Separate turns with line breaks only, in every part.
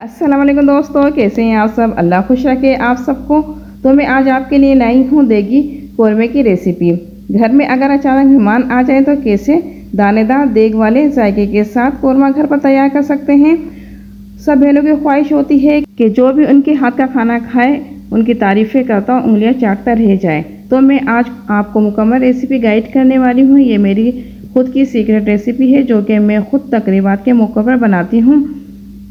अस्सलाम वालेकुम दोस्तों, कैसे हैं आप सब। अल्लाह खुश रखे आप सबको। तो मैं आज आपके लिए लाई हूँ देगी कौरमे की रेसिपी। घर में अगर अचानक मेहमान आ जाए तो कैसे दानेदार देग वाले जायके के साथ कौरमा घर पर तैयार कर सकते हैं। सब बहनों की ख्वाहिश होती है कि जो भी उनके हाथ का खाना खाए उनकी तारीफ़ें करता उंगलियां चाटता रह जाए। तो मैं आज आपको मुकम्मल रेसिपी गाइड करने वाली हूँ। ये मेरी खुद की सीक्रेट रेसिपी है जो कि मैं खुद तकरीबात के मौक़ों पर बनाती हूँ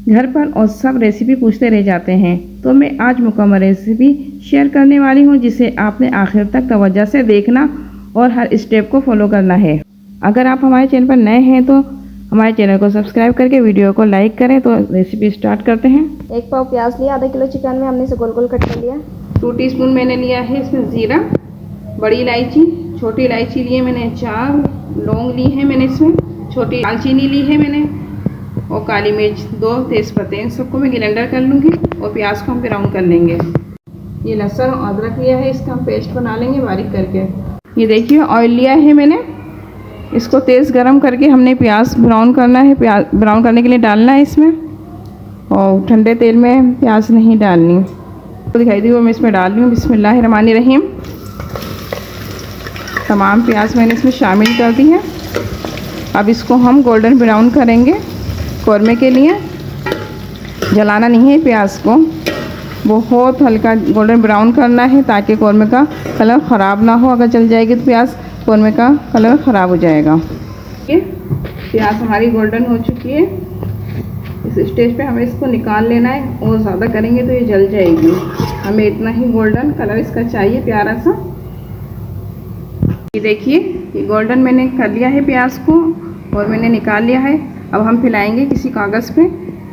घर पर, और सब रेसिपी पूछते रह जाते हैं। तो मैं आज मुकम्मल रेसिपी शेयर करने वाली हूँ जिसे आपने आखिर तक तवज्जो से देखना और हर स्टेप को फॉलो करना है। अगर आप हमारे चैनल पर नए हैं तो हमारे चैनल को सब्सक्राइब करके वीडियो को लाइक करें। तो रेसिपी स्टार्ट करते हैं।
1 पाव प्याज लिया, आधा किलो चिकन में हमने इसे गोल गोल कट कर लिया।
2 टीस्पून मैंने लिया है इसमें ज़ीरा, बड़ी इलायची, छोटी इलायची लिए मैंने 4 लौंग ली है मैंने, इसमें छोटी दालचीनी ली है मैंने, और काली मिर्च 2 तेज़पत्ते। इन सबको मैं ग्राइंडर कर लूँगी और प्याज को हम ब्राउन कर लेंगे। ये लहसुन और अदरक लिया है, इसका हम पेस्ट बना लेंगे बारीक करके। ये देखिए ऑयल लिया है मैंने, इसको तेज़ गरम करके हमने प्याज ब्राउन करना है। प्याज ब्राउन करने के लिए डालना है इसमें, और ठंडे तेल में प्याज नहीं डालनी। तो दिखाई दी वो मैं इसमें डाल रही हूँ। बिस्मिल्लाहिर्रहमानिर्रहीम। तमाम प्याज मैंने इसमें शामिल कर दी है। अब इसको हम गोल्डन ब्राउन करेंगे कौरमे के लिए। जलाना नहीं है प्याज को, बहुत हल्का गोल्डन ब्राउन करना है ताकि कौरमे का कलर ख़राब ना हो। अगर जल जाएगी तो प्याज कौरमे का कलर ख़राब हो जाएगा। ये प्याज हमारी गोल्डन हो चुकी है। इस स्टेज पे हमें इसको निकाल लेना है, और ज़्यादा करेंगे तो ये जल जाएगी। हमें इतना ही गोल्डन कलर इसका चाहिए, प्यारा सा। ये देखिए ये गोल्डन मैंने कर लिया है प्याज को, और मैंने निकाल लिया है। अब हम फैलाएंगे किसी कागज़ पे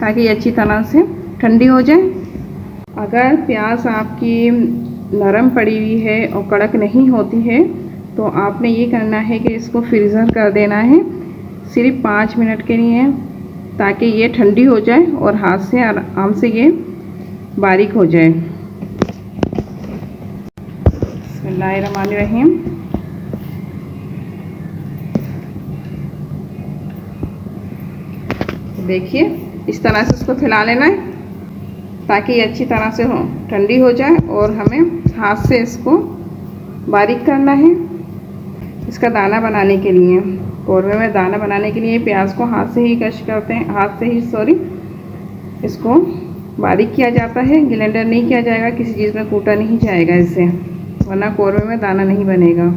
ताकि ये अच्छी तरह से ठंडी हो जाए। अगर प्याज आपकी नरम पड़ी हुई है और कड़क नहीं होती है तो आपने ये करना है कि इसको फ्रीज़र कर देना है सिर्फ 5 मिनट के लिए, ताकि ये ठंडी हो जाए और हाथ से आराम से ये बारीक हो जाए। बिस्मिल्लाहिर्रहमानिर्रहीम। देखिए इस तरह से इसको फैला लेना है ताकि ये अच्छी तरह से ठंडी हो जाए, और हमें हाथ से इसको बारीक करना है। इसका दाना बनाने के लिए, कौरमे में दाना बनाने के लिए प्याज को हाथ से ही कश करते हैं, हाथ से ही इसको बारीक किया जाता है। ग्राइंडर नहीं किया जाएगा, किसी चीज़ में कूटा नहीं जाएगा इससे, वरना कौरमे में दाना नहीं बनेगा।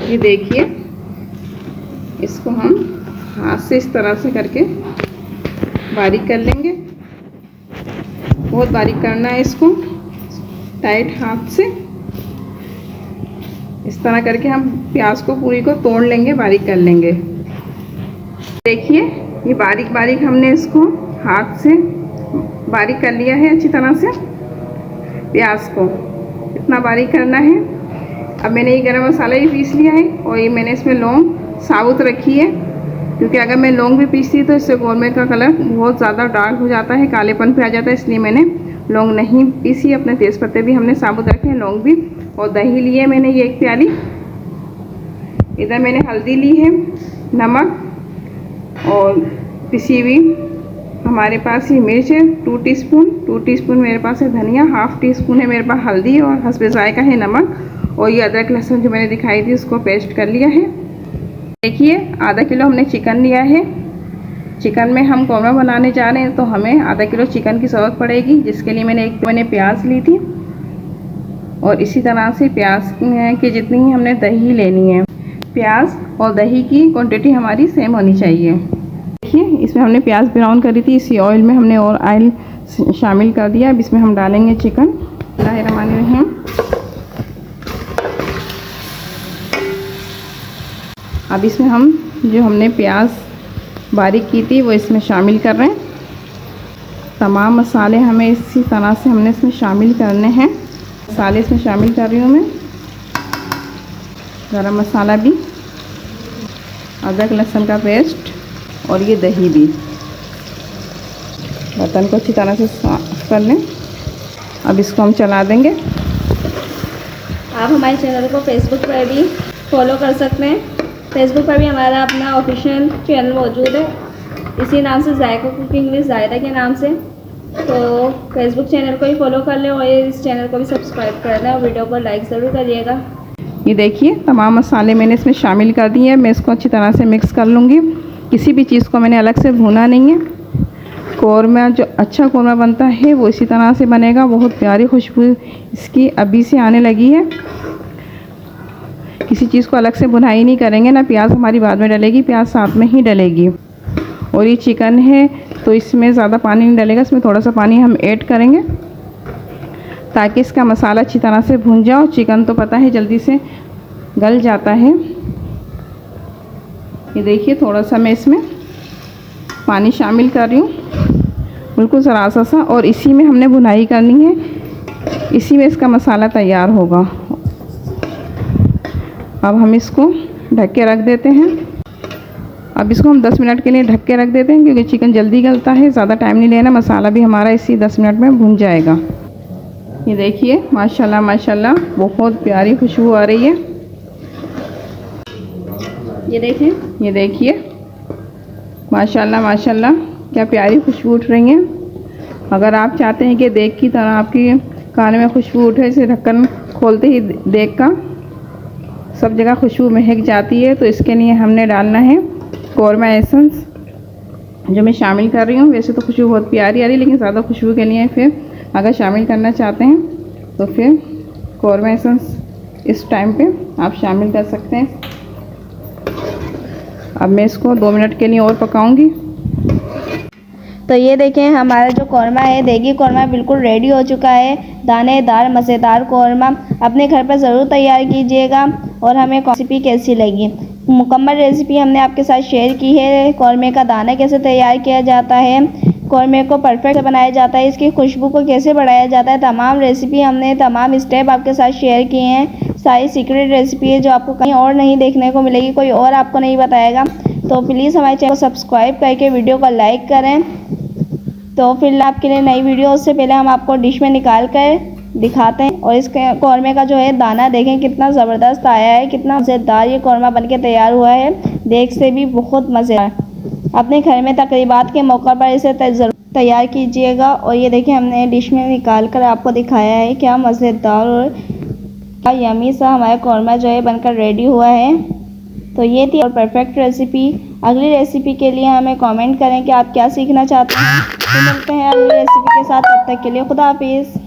ये देखिए इसको हम हाथ से इस तरह से करके बारीक कर लेंगे। बहुत बारीक करना है इसको, टाइट हाथ से। इस तरह करके हम प्याज को पूरी को तोड़ लेंगे, बारीक कर लेंगे। देखिए ये बारीक बारीक हमने इसको हाथ से बारीक कर लिया है अच्छी तरह से। प्याज को इतना बारीक करना है। अब मैंने ये गरम मसाला भी पीस लिया है, और ये मैंने इसमें लौंग साबुत रखी है, क्योंकि अगर मैं लौंग भी पीसती तो इससे कौरमे का कलर बहुत ज़्यादा डार्क हो जाता है, कालेपन पे आ जाता है। इसलिए मैंने लौंग नहीं पीसी। अपने तेज़पत्ते भी हमने साबुत रखे हैं, लौंग भी। और दही ली है मैंने ये 1 प्याली। इधर मैंने हल्दी ली है, नमक, और पिसी हुई हमारे पास ये मिर्च है 2 टीस्पून मेरे पास है धनिया, 1/2 टीस्पून है मेरे पास हल्दी, और हस्बे जायका है नमक। और ये अदरक लहसुन जो मैंने दिखाई थी उसको पेस्ट कर लिया है। देखिए आधा किलो हमने चिकन लिया है। चिकन में हम कौरमा बनाने जा रहे हैं तो हमें आधा किलो चिकन की ज़रूरत पड़ेगी, जिसके लिए मैंने प्याज ली थी, और इसी तरह से प्याज की जितनी ही हमने दही लेनी है। प्याज और दही की क्वांटिटी हमारी सेम होनी चाहिए। देखिए इसमें हमने प्याज ब्राउन करी थी, इसी ऑयल में हमने और ऑयल शामिल कर दिया। अब इसमें हम डालेंगे चिकन। बिस्मिल्लाहिर्रहमानिर्रहीम। अब इसमें हम जो हमने प्याज बारीक की थी वो इसमें शामिल कर रहे हैं। तमाम मसाले हमें इसी तरह से हमने इसमें शामिल करने हैं। मसाले इसमें शामिल कर रही हूँ मैं, गरम मसाला भी, अदरक लहसुन का पेस्ट, और ये दही भी। बर्तन को अच्छी तरह से साफ कर लें। अब इसको हम चला देंगे।
आप हमारे चैनल को फेसबुक पर भी फॉलो कर सकते हैं। फेसबुक पर भी हमारा अपना ऑफिशियल चैनल मौजूद है। इसी नाम से जायका कुकिंग विद जायदा के नाम से। तो फेसबुक चैनल को भी फॉलो कर लें और इस चैनल को भी सब्सक्राइब कर लें और वीडियो को लाइक ज़रूर करिएगा।
ये देखिए तमाम मसाले मैंने इसमें शामिल कर दिए हैं। मैं इसको अच्छी तरह से मिक्स कर लूँगी। किसी भी चीज़ को मैंने अलग से भूना नहीं है। कौरमा जो अच्छा कौरमा बनता है वो इसी तरह से बनेगा। बहुत प्यारी खुशबू इसकी अभी से आने लगी है। किसी चीज़ को अलग से भुनाई नहीं करेंगे ना, प्याज हमारी बाद में डलेगी, प्याज साथ में ही डलेगी। और ये चिकन है तो इसमें ज़्यादा पानी नहीं डलेगा, इसमें थोड़ा सा पानी हम ऐड करेंगे ताकि इसका मसाला अच्छी तरह से भुन जाए। चिकन तो पता है जल्दी से गल जाता है। ये देखिए थोड़ा सा मैं इसमें पानी शामिल कर रही हूँ, बिल्कुल ज़रा सा और इसी में हमने भुनाई करनी है। इसी में इसका मसाला तैयार होगा। अब हम इसको ढक के रख देते हैं। अब इसको हम 10 मिनट के लिए ढक के रख देते हैं क्योंकि चिकन जल्दी गलता है, ज़्यादा टाइम नहीं लेना। मसाला भी हमारा इसी 10 मिनट में भुन जाएगा। ये देखिए माशाल्लाह माशाल्लाह बहुत प्यारी खुशबू आ रही है। ये देखिए माशाल्लाह माशाल्लाह क्या प्यारी खुशबू उठ रही है। अगर आप चाहते हैं कि देग की तरह आपकी कान में खुशबू उठे, इसे ढक्कन खोलते ही देग का सब जगह खुशबू महक जाती है, तो इसके लिए हमने डालना है कौरमा एसेंस जो मैं शामिल कर रही हूँ। वैसे तो खुशबू बहुत प्यारी आ रही है, लेकिन ज़्यादा खुशबू के लिए फिर अगर शामिल करना चाहते हैं तो फिर कौरमा एसेंस इस टाइम पे आप शामिल कर सकते हैं। अब मैं इसको 2 मिनट के लिए और पकाऊंगी।
तो ये देखें हमारा जो कौरमा है, देगी कौरमा बिल्कुल रेडी हो चुका है। दानेदार मज़ेदार कौरमा अपने घर पर ज़रूर तैयार कीजिएगा और हमें रेसिपी कैसी लगी। मुकम्मल रेसिपी हमने आपके साथ शेयर की है। कौरमे का दाना कैसे तैयार किया जाता है, कौरमे को परफेक्ट बनाया जाता है, इसकी खुशबू को कैसे बढ़ाया जाता है, तमाम रेसिपी हमने तमाम स्टेप आपके साथ शेयर किए हैं। सारी सीक्रेट रेसिपी है जो आपको कहीं और नहीं देखने को मिलेगी, कोई और आपको नहीं बताएगा। तो प्लीज़ हमारे चैनल को सब्सक्राइब करके वीडियो को लाइक करें। तो फिर आपके लिए नई वीडियो, उससे पहले हम आपको डिश में निकाल कर दिखाते हैं। और इसके कौरमे का जो है दाना देखें कितना ज़बरदस्त आया है, कितना मज़ेदार ये कौरमा बनके तैयार हुआ है। देख से भी बहुत मज़ेदार। अपने घर में तकरीबात के मौका पर इसे ज़रूर तैयार कीजिएगा। और ये देखिए हमने डिश में निकाल कर आपको दिखाया है, क्या मज़ेदार और क्या यमी सा हमारा कौरमा जो है बनकर रेडी हुआ है। तो ये थी और परफेक्ट रेसिपी। अगली रेसिपी के लिए हमें कमेंट करें कि आप क्या सीखना चाहते हैं। तो मिलते हैं अगली रेसिपी के साथ, तब तक के लिए खुदा हाफिज़।